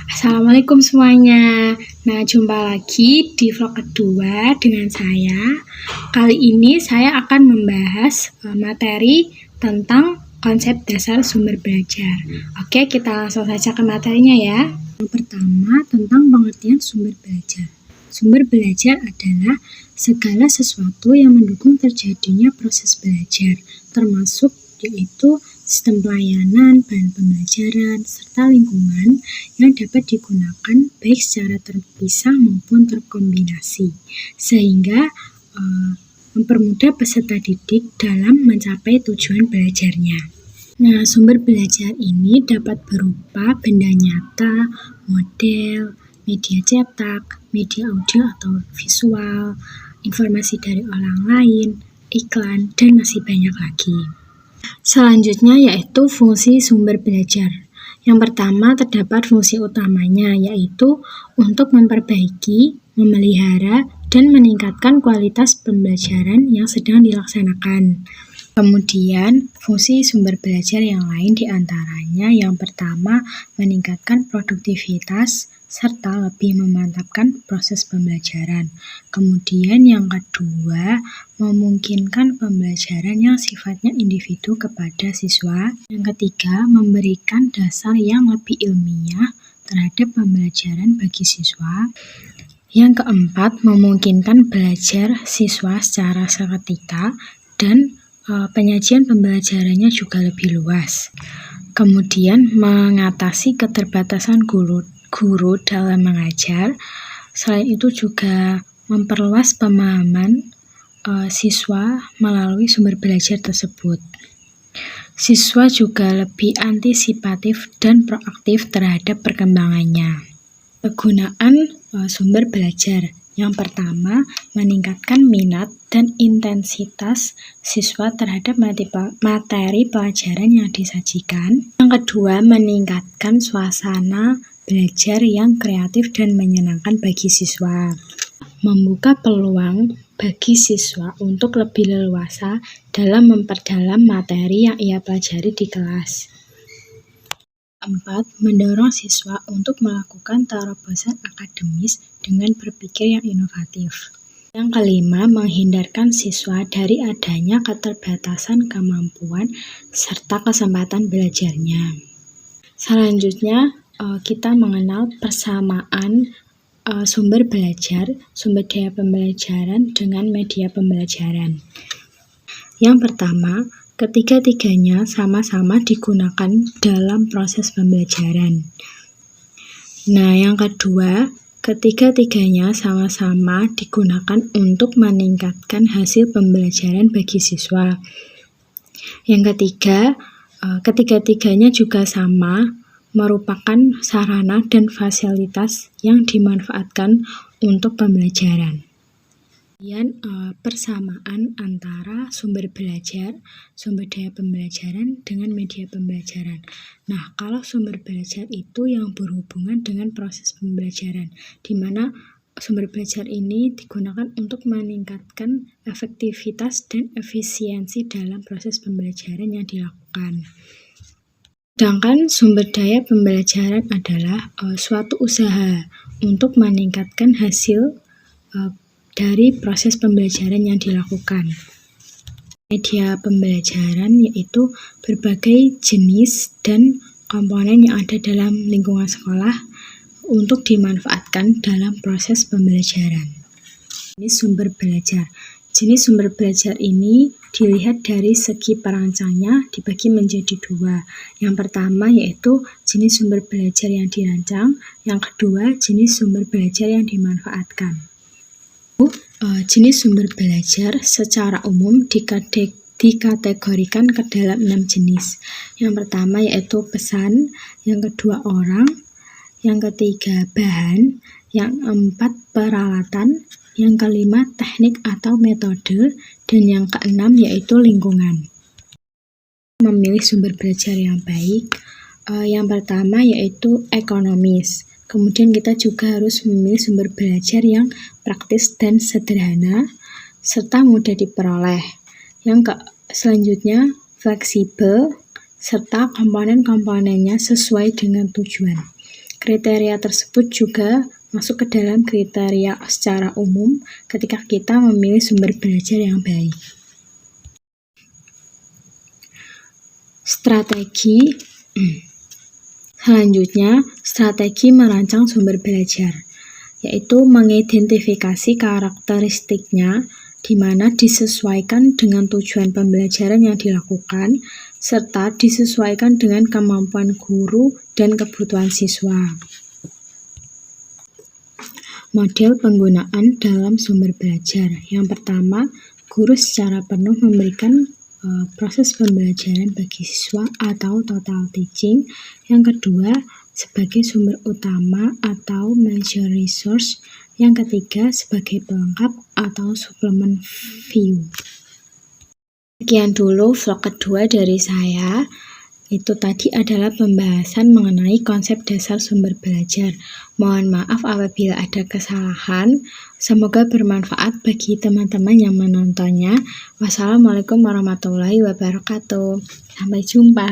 Assalamualaikum semuanya. Nah, jumpa lagi di vlog kedua dengan saya. Kali ini saya akan membahas materi tentang konsep dasar sumber belajar. Oke, kita langsung saja ke materinya ya. Yang pertama, tentang pengertian sumber belajar. Sumber belajar adalah segala sesuatu yang mendukung terjadinya proses belajar, termasuk yaitu sistem pelayanan, bahan pembelajaran, serta lingkungan yang dapat digunakan baik secara terpisah maupun terkombinasi, sehingga mempermudah peserta didik dalam mencapai tujuan belajarnya. Nah, sumber belajar ini dapat berupa benda nyata, model, media cetak, media audio atau visual, informasi dari orang lain, iklan, dan masih banyak lagi. Selanjutnya yaitu fungsi sumber belajar. Yang pertama terdapat fungsi utamanya, yaitu untuk memperbaiki, memelihara, dan meningkatkan kualitas pembelajaran yang sedang dilaksanakan. Kemudian, fungsi sumber belajar yang lain diantaranya yang pertama meningkatkan produktivitas, serta lebih memantapkan proses pembelajaran. Kemudian yang kedua, memungkinkan pembelajaran yang sifatnya individu kepada siswa. Yang ketiga, memberikan dasar yang lebih ilmiah terhadap pembelajaran bagi siswa. Yang keempat, memungkinkan belajar siswa secara seketika dan penyajian pembelajarannya juga lebih luas. Kemudian, mengatasi keterbatasan guru dalam mengajar. Selain itu juga memperluas pemahaman siswa melalui sumber belajar tersebut. Siswa juga lebih antisipatif dan proaktif terhadap perkembangannya. Kegunaan sumber belajar. Yang pertama, meningkatkan minat dan intensitas siswa terhadap materi pelajaran yang disajikan. Yang kedua, meningkatkan suasana belajar yang kreatif dan menyenangkan bagi siswa. Membuka peluang bagi siswa untuk lebih leluasa dalam memperdalam materi yang ia pelajari di kelas. Keempat, mendorong siswa untuk melakukan terobosan akademis dengan berpikir yang inovatif. Yang kelima, menghindarkan siswa dari adanya keterbatasan kemampuan serta kesempatan belajarnya. Selanjutnya, kita mengenal persamaan sumber belajar, sumber daya pembelajaran dengan media pembelajaran. Yang pertama, ketiga-tiganya sama-sama digunakan dalam proses pembelajaran. Nah, yang kedua, ketiga-tiganya sama-sama digunakan untuk meningkatkan hasil pembelajaran bagi siswa. Yang ketiga, ketiga-tiganya juga sama merupakan sarana dan fasilitas yang dimanfaatkan untuk pembelajaran. Kemudian persamaan antara sumber belajar, sumber daya pembelajaran dengan media pembelajaran. Nah, kalau sumber belajar itu yang berhubungan dengan proses pembelajaran, di mana sumber belajar ini digunakan untuk meningkatkan efektivitas dan efisiensi dalam proses pembelajaran yang dilakukan. Sedangkan sumber daya pembelajaran adalah suatu usaha untuk meningkatkan hasil dari proses pembelajaran yang dilakukan. Media pembelajaran yaitu berbagai jenis dan komponen yang ada dalam lingkungan sekolah untuk dimanfaatkan dalam proses pembelajaran. Jenis sumber belajar. Jenis sumber belajar ini dilihat dari segi perancangnya dibagi menjadi dua. Yang pertama yaitu jenis sumber belajar yang dirancang, yang kedua jenis sumber belajar yang dimanfaatkan. Jenis sumber belajar secara umum dikategorikan ke dalam 6 jenis. Yang pertama yaitu pesan, yang kedua orang, yang ketiga bahan, yang keempat peralatan, yang kelima teknik atau metode, dan yang keenam yaitu lingkungan. Memilih sumber belajar yang baik, yang pertama yaitu ekonomis. Kemudian kita juga harus memilih sumber belajar yang praktis dan sederhana, serta mudah diperoleh. Selanjutnya, fleksibel, serta komponen-komponennya sesuai dengan tujuan. Kriteria tersebut juga masuk ke dalam kriteria secara umum ketika kita memilih sumber belajar yang baik. Strategi. Selanjutnya, strategi merancang sumber belajar, yaitu mengidentifikasi karakteristiknya di mana disesuaikan dengan tujuan pembelajaran yang dilakukan, serta disesuaikan dengan kemampuan guru dan kebutuhan siswa. Model penggunaan dalam sumber belajar. Yang pertama, guru secara penuh memberikan proses pembelajaran bagi siswa atau total teaching. Yang kedua, sebagai sumber utama atau major resource. Yang ketiga, sebagai pelengkap atau suplemen view. Sekian dulu vlog kedua dari saya. Itu tadi adalah pembahasan mengenai konsep dasar sumber belajar. Mohon maaf apabila ada kesalahan. Semoga bermanfaat bagi teman-teman yang menontonnya. Wassalamualaikum warahmatullahi wabarakatuh. Sampai jumpa.